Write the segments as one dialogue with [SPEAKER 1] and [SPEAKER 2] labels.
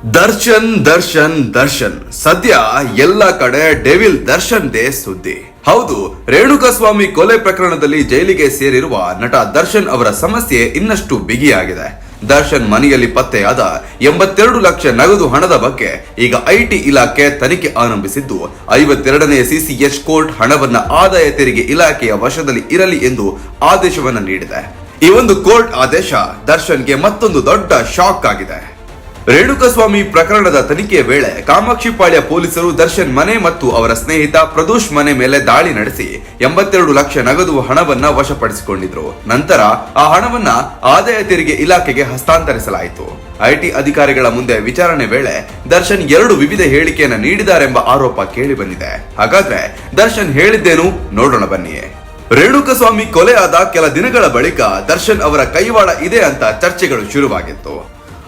[SPEAKER 1] ದರ್ಶನ್ ದರ್ಶನ್ ದರ್ಶನ್ ಸದ್ಯ ಎಲ್ಲ ಕಡೆ ಡೆವಿಲ್ ದರ್ಶನ್ ದೇ ಸುದ್ದಿ. ಹೌದು, ರೇಣುಕಾಸ್ವಾಮಿ ಕೊಲೆ ಪ್ರಕರಣದಲ್ಲಿ ಜೈಲಿಗೆ ಸೇರಿರುವ ನಟ ದರ್ಶನ್ ಅವರ ಸಮಸ್ಯೆ ಇನ್ನಷ್ಟು ಬಿಗಿಯಾಗಿದೆ. ದರ್ಶನ್ ಮನೆಯಲ್ಲಿ ಪತ್ತೆಯಾದ 82 ಲಕ್ಷ ನಗದು ಹಣದ ಬಗ್ಗೆ ಈಗ ಐಟಿ ಇಲಾಖೆ ತನಿಖೆ ಆರಂಭಿಸಿದ್ದು, 52ನೇ ಸಿಸಿಎಚ್ ಕೋರ್ಟ್ ಹಣವನ್ನ ಆದಾಯ ತೆರಿಗೆ ಇಲಾಖೆಯ ವಶದಲ್ಲಿ ಇರಲಿ ಎಂದು ಆದೇಶವನ್ನ ನೀಡಿದೆ. ಈ ಒಂದು ಕೋರ್ಟ್ ಆದೇಶ ದರ್ಶನ್ಗೆ ಮತ್ತೊಂದು ದೊಡ್ಡ ಶಾಕ್ ಆಗಿದೆ. ರೇಣುಕಾಸ್ವಾಮಿ ಪ್ರಕರಣದ ತನಿಖೆಯ ವೇಳೆ ಕಾಮಾಕ್ಷಿಪಾಳ್ಯ ಪೊಲೀಸರು ದರ್ಶನ್ ಮನೆ ಮತ್ತು ಅವರ ಸ್ನೇಹಿತ ಪ್ರದೋಷ್ ಮನೆ ಮೇಲೆ ದಾಳಿ ನಡೆಸಿ 82 ಲಕ್ಷ ನಗದು ಹಣವನ್ನ ವಶಪಡಿಸಿಕೊಂಡಿದ್ರು. ನಂತರ ಆ ಹಣವನ್ನ ಆದಾಯ ತೆರಿಗೆ ಇಲಾಖೆಗೆ ಹಸ್ತಾಂತರಿಸಲಾಯಿತು. ಐಟಿ ಅಧಿಕಾರಿಗಳ ಮುಂದೆ ವಿಚಾರಣೆ ವೇಳೆ ದರ್ಶನ್ 2 ವಿವಿಧ ಹೇಳಿಕೆಯನ್ನ ನೀಡಿದ್ದಾರೆಂಬ ಆರೋಪ ಕೇಳಿ ಬಂದಿದೆ. ಹಾಗಾದ್ರೆ ದರ್ಶನ್ ಹೇಳಿದ್ದೇನು ನೋಡೋಣ ಬನ್ನಿ. ರೇಣುಕಾಸ್ವಾಮಿ ಕೊಲೆ ಆದ ಕೆಲ ದಿನಗಳ ಬಳಿಕ ದರ್ಶನ್ ಅವರ ಕೈವಾಡ ಇದೆ ಅಂತ ಚರ್ಚೆಗಳು ಶುರುವಾಗಿತ್ತು.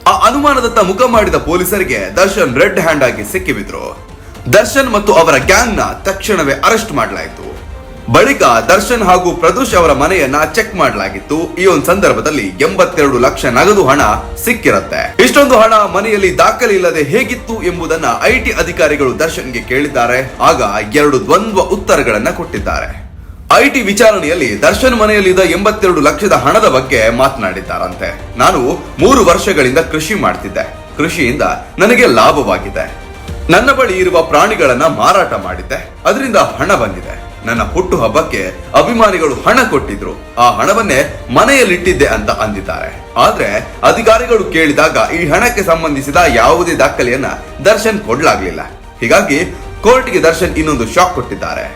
[SPEAKER 1] ಆ ಅನುಮಾನದತ್ತ ಮುಖ ಮಾಡಿದ ಪೊಲೀಸರಿಗೆ ದರ್ಶನ್ ರೆಡ್ ಹ್ಯಾಂಡ್ ಆಗಿ ಸಿಕ್ಕಿಬಿದ್ರು. ದರ್ಶನ್ ಮತ್ತು ಅವರ ಗ್ಯಾಂಗ್ ನ ತಕ್ಷಣವೇ ಅರೆಸ್ಟ್ ಮಾಡಲಾಯಿತು. ಬಳಿಕ ದರ್ಶನ್ ಹಾಗೂ ಪ್ರದೋಷ್ ಅವರ ಮನೆಯನ್ನ ಚೆಕ್ ಮಾಡಲಾಗಿತ್ತು. ಈ ಒಂದು ಸಂದರ್ಭದಲ್ಲಿ 82 ಲಕ್ಷ ನಗದು ಹಣ ಸಿಕ್ಕಿರುತ್ತೆ. ಇಷ್ಟೊಂದು ಹಣ ಮನೆಯಲ್ಲಿ ದಾಖಲೆ ಇಲ್ಲದೆ ಹೇಗಿತ್ತು ಎಂಬುದನ್ನ ಐಟಿ ಅಧಿಕಾರಿಗಳು ದರ್ಶನ್ಗೆ ಕೇಳಿದ್ದಾರೆ. ಆಗ 2 ದ್ವಂದ್ವ ಉತ್ತರಗಳನ್ನ ಕೊಟ್ಟಿದ್ದಾರೆ. ಐಟಿ ವಿಚಾರಣೆಯಲ್ಲಿ ದರ್ಶನ್ ಮನೆಯಲ್ಲಿದ್ದ 82 ಲಕ್ಷದ ಹಣದ ಬಗ್ಗೆ ಮಾತನಾಡಿದ್ದಾರಂತೆ. ನಾನು 3 ವರ್ಷಗಳಿಂದ ಕೃಷಿ ಮಾಡ್ತಿದ್ದೆ. ಕೃಷಿಯಿಂದ ನನಗೆ ಲಾಭವಾಗಿದೆ. ನನ್ನ ಬಳಿ ಇರುವ ಪ್ರಾಣಿಗಳನ್ನ ಮಾರಾಟ ಮಾಡಿದ್ದೆ. ಅದರಿಂದ ಹಣ ಬಂದಿದೆ. ನನ್ನ ಹುಟ್ಟು ಹಬ್ಬಕ್ಕೆ ಅಭಿಮಾನಿಗಳು ಹಣ ಕೊಟ್ಟಿದ್ರು. ಆ ಹಣವನ್ನೇ ಮನೆಯಲ್ಲಿಟ್ಟಿದ್ದೆ ಅಂತ ಅಂದಿದ್ದಾರೆ. ಆದ್ರೆ ಅಧಿಕಾರಿಗಳು ಕೇಳಿದಾಗ ಈ ಹಣಕ್ಕೆ ಸಂಬಂಧಿಸಿದ ಯಾವುದೇ ದಾಖಲೆಯನ್ನ ದರ್ಶನ್ ಕೊಡ್ಲಾಗ್ಲಿಲ್ಲ. ಹೀಗಾಗಿ ಕೋರ್ಟ್ಗೆ ದರ್ಶನ್ ಇನ್ನೊಂದು ಶಾಕ್ ಕೊಟ್ಟಿದ್ದಾರೆ.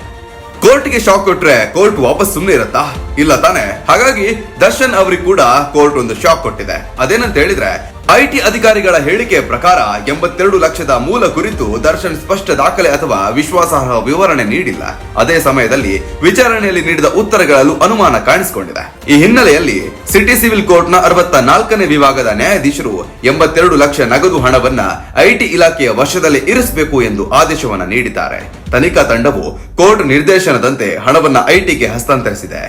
[SPEAKER 1] ಕೋರ್ಟ್ಗೆ ಶಾಕ್ ಕೊಟ್ರೆ ಕೋರ್ಟ್ ವಾಪಸ್ ಸುಮ್ಮನೆ ಇರತ್ತಾ? ಇಲ್ಲ ತಾನೆ. ಹಾಗಾಗಿ ದರ್ಶನ್ ಅವರಿಗೆ ಕೂಡ ಕೋರ್ಟ್ ಒಂದು ಶಾಕ್ ಕೊಟ್ಟಿದೆ. ಅದೇನಂತ ಹೇಳಿದ್ರೆ, ಐಟಿ ಅಧಿಕಾರಿಗಳ ಹೇಳಿಕೆ ಪ್ರಕಾರ 82 ಲಕ್ಷದ ಮೂಲ ಕುರಿತು ದರ್ಶನ್ ಸ್ಪಷ್ಟ ದಾಖಲೆ ಅಥವಾ ವಿಶ್ವಾಸಾರ್ಹ ವಿವರಣೆ ನೀಡಿಲ್ಲ. ಅದೇ ಸಮಯದಲ್ಲಿ ವಿಚಾರಣೆಯಲ್ಲಿ ನೀಡಿದ ಉತ್ತರಗಳಲ್ಲೂ ಅನುಮಾನ ಕಾಣಿಸಿಕೊಂಡಿದೆ. ಈ ಹಿನ್ನೆಲೆಯಲ್ಲಿ ಸಿಟಿ ಸಿವಿಲ್ ಕೋರ್ಟ್ ನ 64ನೇ ವಿಭಾಗದ ನ್ಯಾಯಾಧೀಶರು 82 ಲಕ್ಷ ನಗದು ಹಣವನ್ನ ಐಟಿ ಇಲಾಖೆಯ ವಶದಲ್ಲಿ ಇರಿಸಬೇಕು ಎಂದು ಆದೇಶವನ್ನ ನೀಡಿದ್ದಾರೆ. ತನಿಖಾ ತಂಡವು ಕೋರ್ಟ್ ನಿರ್ದೇಶನದಂತೆ ಹಣವನ್ನ ಐಟಿಗೆ ಹಸ್ತಾಂತರಿಸಿದೆ.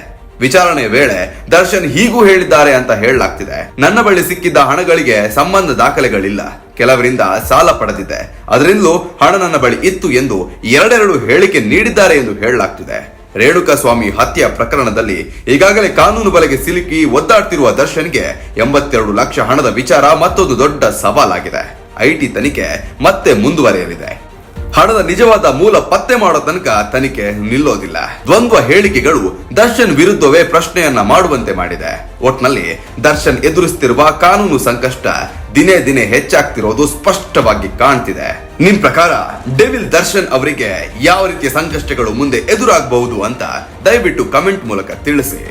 [SPEAKER 1] ವಿಚಾರಣೆಯ ವೇಳೆ ದರ್ಶನ್ ಹೀಗೂ ಹೇಳಿದ್ದಾರೆ ಅಂತ ಹೇಳಲಾಗ್ತಿದೆ. ನನ್ನ ಬಳಿ ಸಿಕ್ಕಿದ್ದ ಹಣಗಳಿಗೆ ಸಂಬಂಧ ದಾಖಲೆಗಳಿಲ್ಲ. ಕೆಲವರಿಂದ ಸಾಲ ಪಡೆದಿದ್ದೆ. ಅದರಿಂದಲೂ ಹಣ ನನ್ನ ಬಳಿ ಇತ್ತು ಎಂದು 2 ಹೇಳಿಕೆ ನೀಡಿದ್ದಾರೆ ಎಂದು ಹೇಳಲಾಗ್ತಿದೆ. ರೇಣುಕಾಸ್ವಾಮಿ ಹತ್ಯೆ ಪ್ರಕರಣದಲ್ಲಿ ಈಗಾಗಲೇ ಕಾನೂನು ಬಲೆಗೆ ಸಿಲುಕಿ ಒದ್ದಾಡ್ತಿರುವ ದರ್ಶನ್ಗೆ 82 ಲಕ್ಷ ಹಣದ ವಿಚಾರ ಮತ್ತೊಂದು ದೊಡ್ಡ ಸವಾಲಾಗಿದೆ. ಐಟಿ ತನಿಖೆ ಮತ್ತೆ ಮುಂದುವರಿಯಲಿದೆ. ಹಣದ ನಿಜವಾದ ಮೂಲ ಪತ್ತೆ ಮಾಡೋ ತನಕ ತನಿಖೆ ನಿಲ್ಲೋದಿಲ್ಲ. ದ್ವಂದ್ವ ಹೇಳಿಕೆಗಳು ದರ್ಶನ್ ವಿರುದ್ಧವೇ ಪ್ರಶ್ನೆಯನ್ನ ಮಾಡುವಂತೆ ಮಾಡಿದೆ. ಒಟ್ನಲ್ಲಿ ದರ್ಶನ್ ಎದುರಿಸುತ್ತಿರುವ ಕಾನೂನು ಸಂಕಷ್ಟ ದಿನೇ ದಿನೇ ಹೆಚ್ಚಾಗ್ತಿರೋದು ಸ್ಪಷ್ಟವಾಗಿ ಕಾಣ್ತಿದೆ. ನಿಮ್ ಪ್ರಕಾರ ಡೆವಿಲ್ ದರ್ಶನ್ ಅವರಿಗೆ ಯಾವ ರೀತಿಯ ಸಂಕಷ್ಟಗಳು ಮುಂದೆ ಎದುರಾಗಬಹುದು ಅಂತ ದಯವಿಟ್ಟು ಕಮೆಂಟ್ ಮೂಲಕ ತಿಳಿಸಿ.